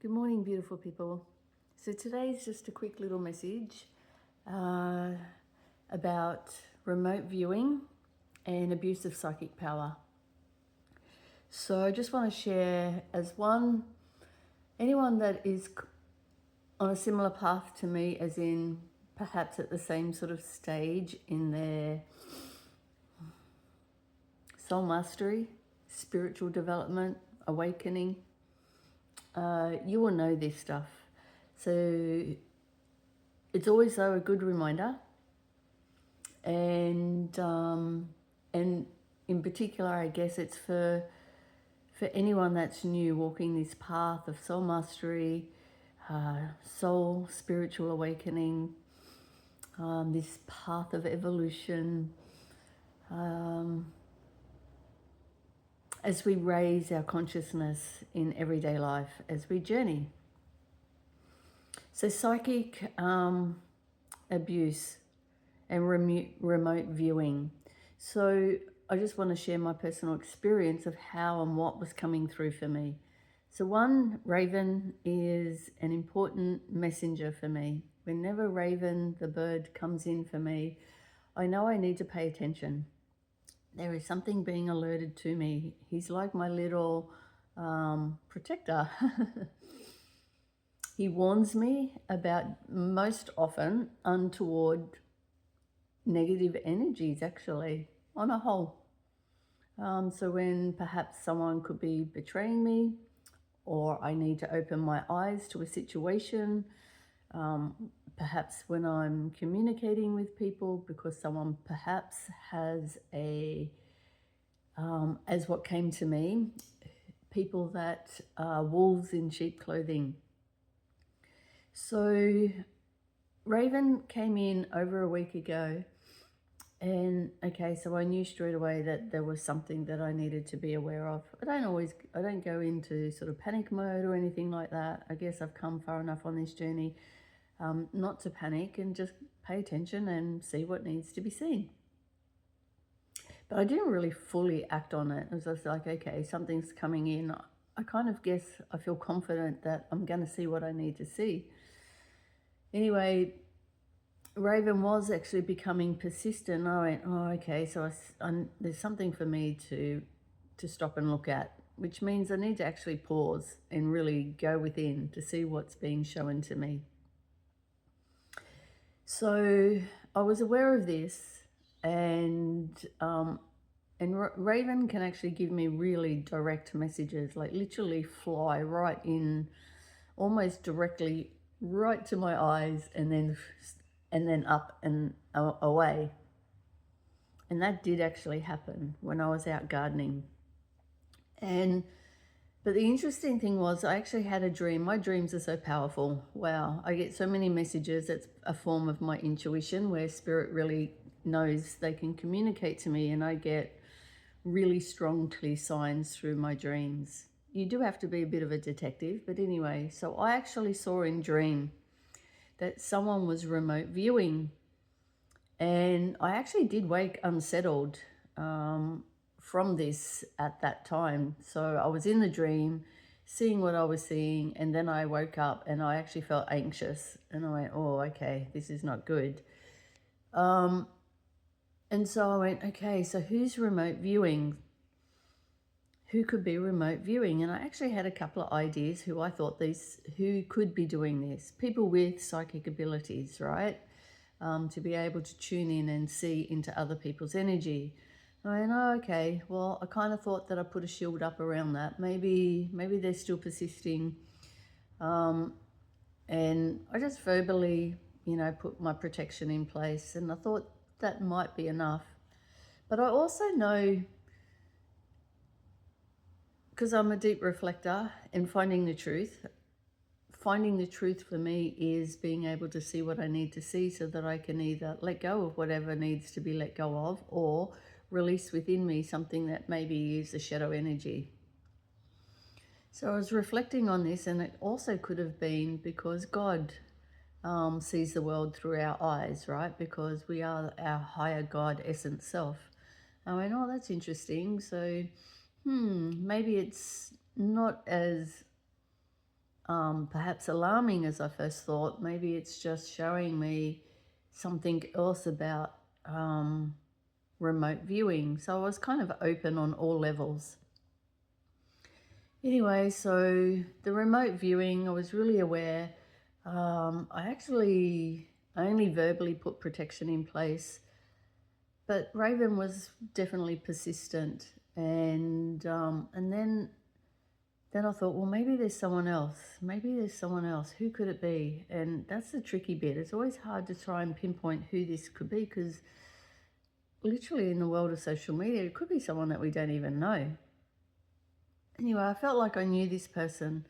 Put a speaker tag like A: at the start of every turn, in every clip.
A: Good morning, beautiful people. So today's just a quick little message about remote viewing and abuse of psychic power. So I just want to share anyone that is on a similar path to me, as in perhaps at the same sort of stage in their soul mastery, spiritual development, awakening. You will know this stuff. So it's always, though, a good reminder, and in particular, I guess it's for anyone that's new, walking this path of soul mastery, soul spiritual awakening, this path of evolution, as we raise our consciousness in everyday life, as we journey. So psychic abuse and remote viewing. So I just want to share my personal experience of how and what was coming through for me. So one, Raven is an important messenger for me. Whenever Raven, the bird, comes in for me, I know I need to pay attention. There is something being alerted to me. He's like my little protector. He warns me about, most often, untoward negative energies, actually, on a whole. So when perhaps someone could be betraying me, or I need to open my eyes to a situation, perhaps when I'm communicating with people, because someone perhaps has as what came to me, people that are wolves in sheep clothing. So Raven came in over a week ago, and okay, so I knew straight away that there was something that I needed to be aware of. I don't go into sort of panic mode or anything like that. I guess I've come far enough on this journey not to panic and just pay attention and see what needs to be seen. But I didn't really fully act on it. It was just like, okay, something's coming in. I kind of guess I feel confident that I'm going to see what I need to see. Anyway, Raven was actually becoming persistent. I went, oh, okay, so there's something for me to stop and look at, which means I need to actually pause and really go within to see what's being shown to me. So I was aware of this, and Raven can actually give me really direct messages, like literally fly right in, almost directly right to my eyes, and then up and away. And that did actually happen when I was out gardening. But the interesting thing was, I actually had a dream. My dreams are so powerful. Wow, I get so many messages. It's a form of my intuition, where spirit really knows they can communicate to me, and I get really strong, clear signs through my dreams. You do have to be a bit of a detective, but anyway, so I actually saw in dream that someone was remote viewing, and I actually did wake unsettled from this at that time. So I was in the dream, seeing what I was seeing, and then I woke up and I actually felt anxious, and I went, oh, okay, this is not good. And so I went, okay, so who's remote viewing? Who could be remote viewing? And I actually had a couple of ideas who I thought who could be doing this. People with psychic abilities, right? To be able to tune in and see into other people's energy. I went, oh, okay, well, I kind of thought that I put a shield up around that. Maybe they're still persisting. And I just verbally, put my protection in place, and I thought that might be enough. But I also know, because I'm a deep reflector and finding the truth for me is being able to see what I need to see, so that I can either let go of whatever needs to be let go of, or release within me something that maybe is a shadow energy. So I was reflecting on this, and it also could have been because God sees the world through our eyes, right? Because we are our higher God essence self. I went, oh, that's interesting. So maybe it's not as perhaps alarming as I first thought. Maybe it's just showing me something else about remote viewing. So I was kind of open on all levels. Anyway, so the remote viewing, I was really aware. I only verbally put protection in place, but Raven was definitely persistent, and then I thought, well, maybe there's someone else. Maybe there's someone else. Who could it be? And that's the tricky bit. It's always hard to try and pinpoint who this could be, because literally in the world of social media, it could be someone that we don't even know. Anyway, I felt like I knew this person.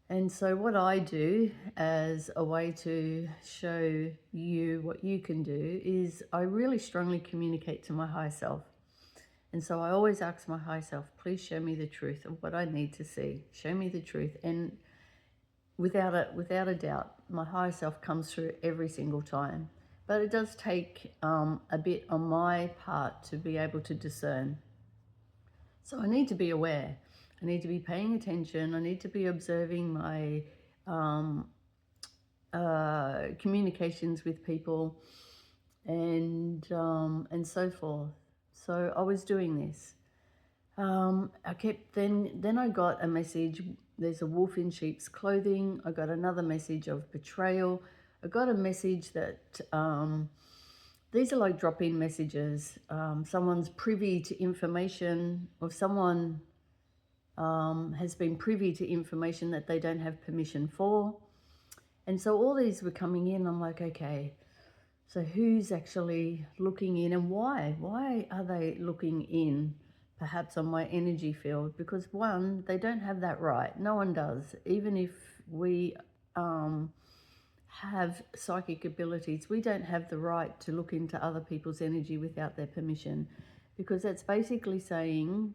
A: And so what I do as a way to show you what you can do is I really strongly communicate to my higher self. And so I always ask my higher self, please show me the truth of what I need to see. Show me the truth. And without a doubt, my higher self comes through every single time. But it does take a bit on my part to be able to discern. So I need to be aware. I need to be paying attention. I need to be observing my communications with people and so forth. So I was doing this. Then I got a message. There's a wolf in sheep's clothing. I got another message of betrayal. I got a message that these are like drop-in messages. Someone's privy to information, or someone has been privy to information that they don't have permission for. And so all these were coming in. I'm like, okay, so who's actually looking in, and why? Why are they looking in, perhaps on my energy field? Because one, they don't have that right. No one does. Even if we have psychic abilities, we don't have the right to look into other people's energy without their permission, because that's basically saying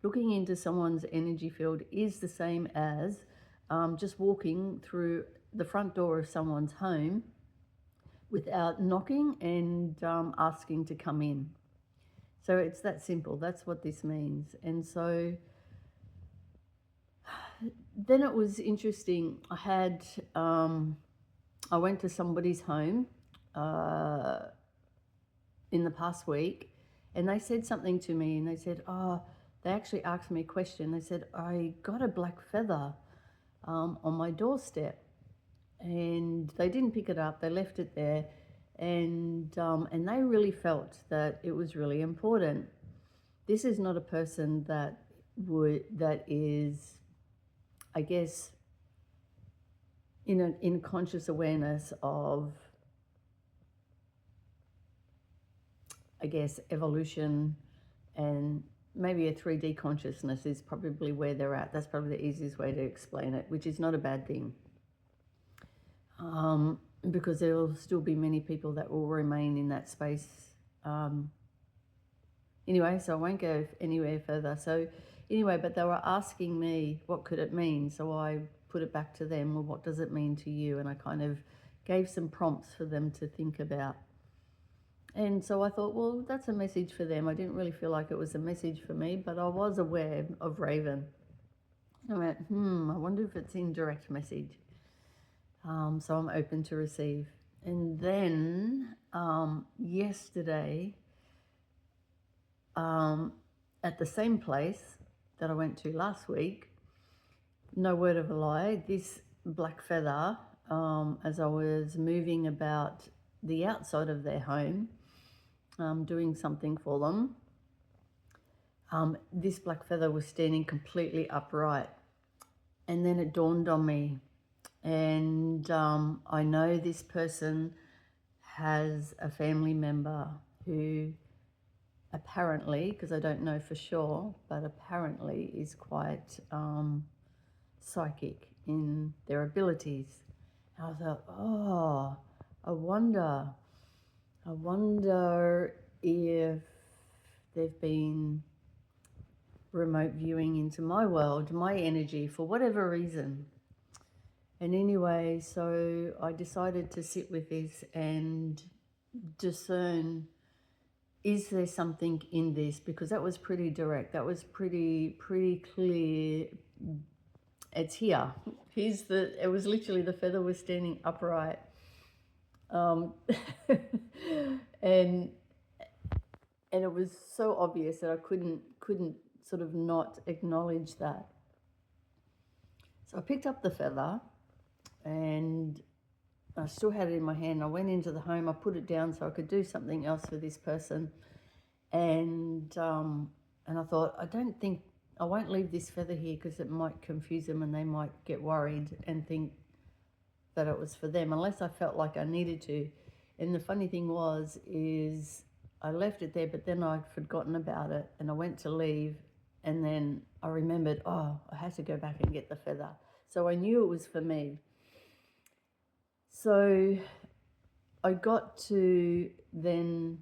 A: looking into someone's energy field is the same as just walking through the front door of someone's home without knocking and asking to come in. So it's that simple. That's what this means. And so then it was interesting. I went to somebody's home in the past week, and they said something to me, and they said, they actually asked me a question. They said, I got a black feather on my doorstep. And they didn't pick it up. They left it there, and they really felt that it was really important. This is not a person that is, I guess, in conscious awareness of, I guess, evolution, and maybe a 3D consciousness is probably where they're at. That's probably the easiest way to explain it, which is not a bad thing. Because there will still be many people that will remain in that space. Anyway, so I won't go anywhere further. So anyway, but they were asking me, what could it mean? So I put it back to them, well, what does it mean to you? And I kind of gave some prompts for them to think about. And so I thought, well, that's a message for them. I didn't really feel like it was a message for me, but I was aware of Raven. I went, I wonder if it's indirect message. So I'm open to receive. And then yesterday, at the same place that I went to last week, no word of a lie, this black feather, as I was moving about the outside of their home, doing something for them, this black feather was standing completely upright. And then it dawned on me, and I know this person has a family member who apparently, because I don't know for sure, but apparently is quite psychic in their abilities. And I thought, I wonder if they've been remote viewing into my world, my energy, for whatever reason. And anyway, so I decided to sit with this and discern, is there something in this? Because that was pretty direct. That was pretty clear. It's here. It was literally the feather was standing upright. Um, and it was so obvious that I couldn't sort of not acknowledge that. So I picked up the feather and I still had it in my hand. I went into the home, I put it down so I could do something else for this person. And I thought, I won't leave this feather here because it might confuse them and they might get worried and think that it was for them, unless I felt like I needed to. And the funny thing is I left it there, but then I'd forgotten about it and I went to leave, and then I remembered, I had to go back and get the feather. So I knew it was for me. So I got to then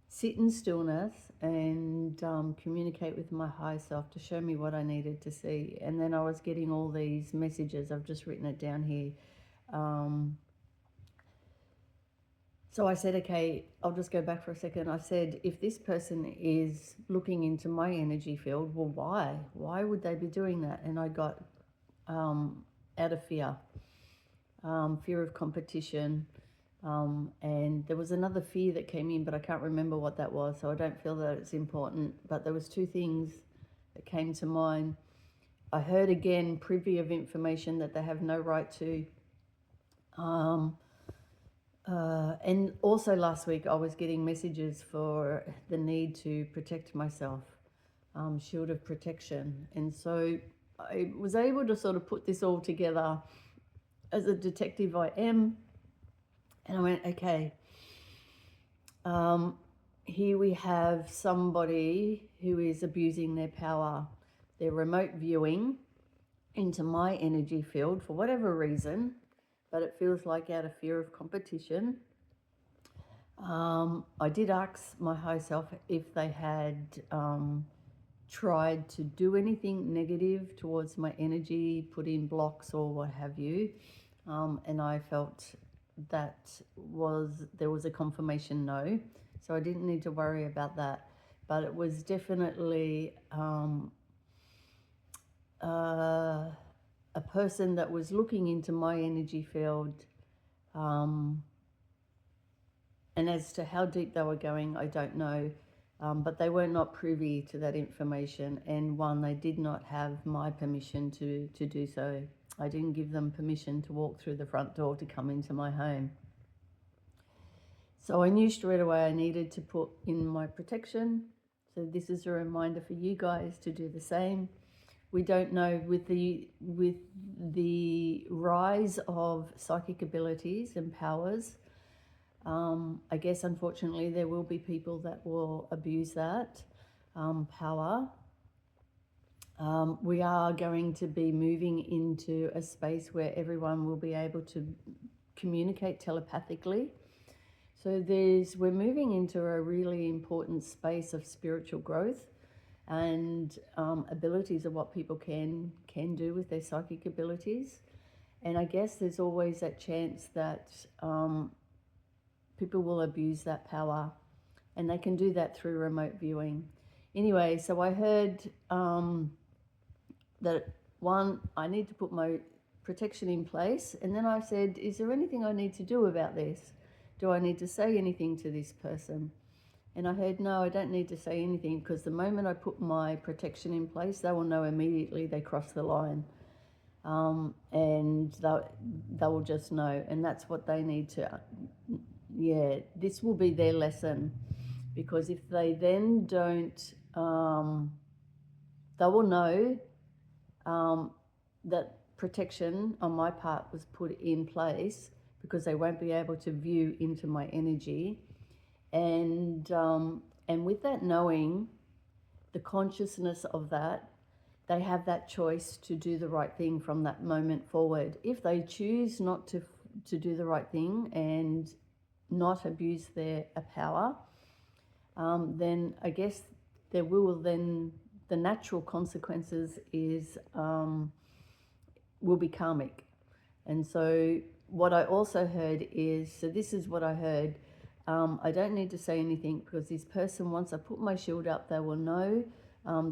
A: sit in stillness and communicate with my higher self to show me what I needed to see. And then I was getting all these messages. I've just written it down here. So I said, okay, I'll just go back for a second. I said, if this person is looking into my energy field, well, why? Why would they be doing that? And I got out of fear, fear of competition. And there was another fear that came in, but I can't remember what that was, so I don't feel that it's important. But there was two things that came to mind. I heard again, privy of information that they have no right to. And also last week I was getting messages for the need to protect myself, shield of protection. And so I was able to sort of put this all together as a detective I am. And I went, okay, here we have somebody who is abusing their power. They're remote viewing into my energy field for whatever reason, but it feels like out of fear of competition. I did ask my higher self if they had tried to do anything negative towards my energy, put in blocks or what have you, and I felt that there was a confirmation no, so I didn't need to worry about that. But it was definitely a person that was looking into my energy field, and as to how deep they were going, I don't know, but they were not privy to that information, and they did not have my permission to do so. I didn't give them permission to walk through the front door to come into my home. So I knew straight away I needed to put in my protection. So this is a reminder for you guys to do the same. We don't know, with the rise of psychic abilities and powers, I guess unfortunately there will be people that will abuse that power. We are going to be moving into a space where everyone will be able to communicate telepathically. So we're moving into a really important space of spiritual growth and abilities of what people can do with their psychic abilities. And I guess there's always that chance that people will abuse that power, and they can do that through remote viewing. Anyway, so I heard that I need to put my protection in place, and then I said, is there anything I need to do about this? Do I need to say anything to this person? And I heard, no, I don't need to say anything, because the moment I put my protection in place, they will know immediately they cross the line. And they will just know, and that's what they need to, this will be their lesson, because if they then don't, they will know that protection on my part was put in place, because they won't be able to view into my energy. And with that knowing, the consciousness of that, they have that choice to do the right thing from that moment forward. If they choose not to do the right thing and not abuse their power, then I guess there will then, the natural consequences will be karmic. And so what I also heard is, so this is what I heard, I don't need to say anything, because this person, once I put my shield up, they will know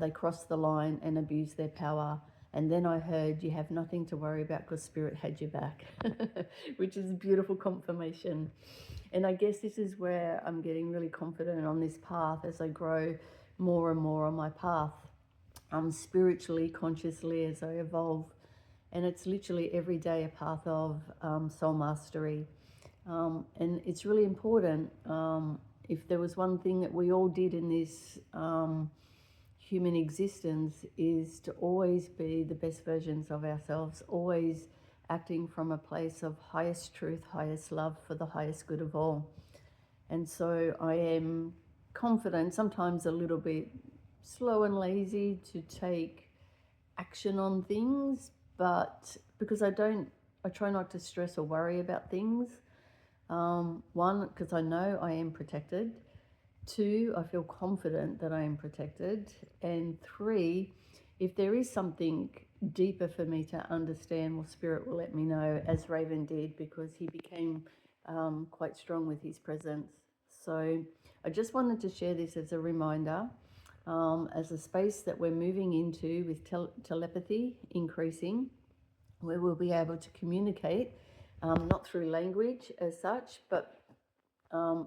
A: they crossed the line and abused their power. And then I heard, you have nothing to worry about because Spirit had your back, which is a beautiful confirmation. And I guess this is where I'm getting really confident on this path as I grow more and more on my path, spiritually, consciously, as I evolve. And it's literally every day a path of soul mastery. And it's really important. If there was one thing that we all did in this human existence, is to always be the best versions of ourselves, always acting from a place of highest truth, highest love for the highest good of all. And so I am confident, sometimes a little bit slow and lazy to take action on things, but because I try not to stress or worry about things. One, because I know I am protected. Two, I feel confident that I am protected. And three, if there is something deeper for me to understand, well, Spirit will let me know, as Ravern did, because he became quite strong with his presence. So I just wanted to share this as a reminder, as a space that we're moving into with telepathy increasing, where we'll be able to communicate, not through language as such, but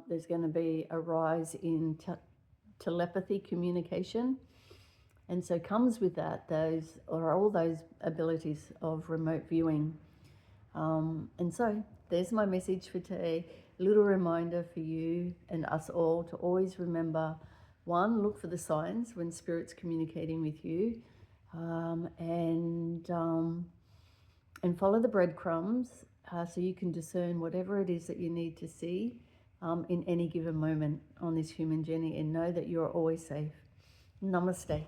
A: there's going to be a rise in telepathy communication. And so comes with that all those abilities of remote viewing. And so there's my message for today. A little reminder for you and us all to always remember, one, look for the signs when Spirit's communicating with you, and follow the breadcrumbs, so you can discern whatever it is that you need to see in any given moment on this human journey, and know that you're always safe. Namaste.